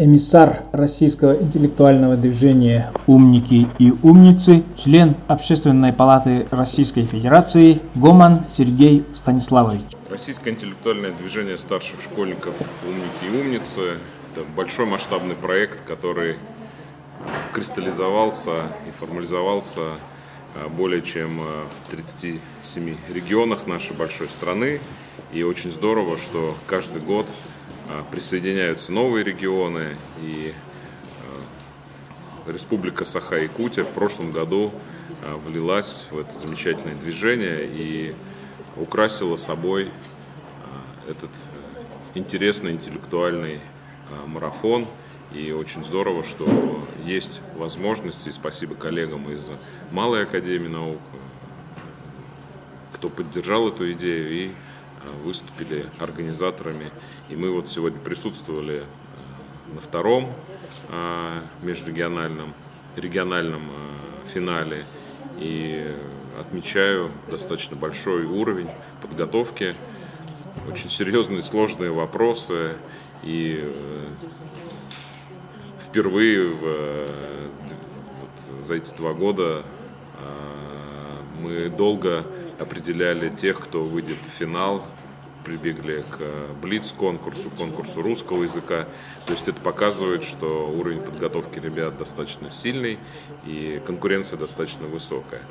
Эмиссар российского интеллектуального движения «Умники и умницы», член Общественной палаты Российской Федерации Гоман Сергей Станиславович. Российское интеллектуальное движение старших школьников «Умники и умницы» – это большой масштабный проект, который кристаллизовался и формализовался более чем в 37 регионах нашей большой страны. И очень здорово, что каждый год присоединяются новые регионы, и Республика Саха-Якутия в прошлом году влилась в это замечательное движение и украсила собой этот интересный интеллектуальный марафон. И очень здорово, что есть возможности, и спасибо коллегам из Малой академии наук, кто поддержал эту идею и выступили организаторами. И мы вот сегодня присутствовали на втором региональном финале и отмечаю достаточно большой уровень подготовки, очень серьезные сложные вопросы. И впервые за эти 2 года мы долго определяли тех, кто выйдет в финал, прибегли к конкурсу русского языка. То есть это показывает, что уровень подготовки ребят достаточно сильный и конкуренция достаточно высокая.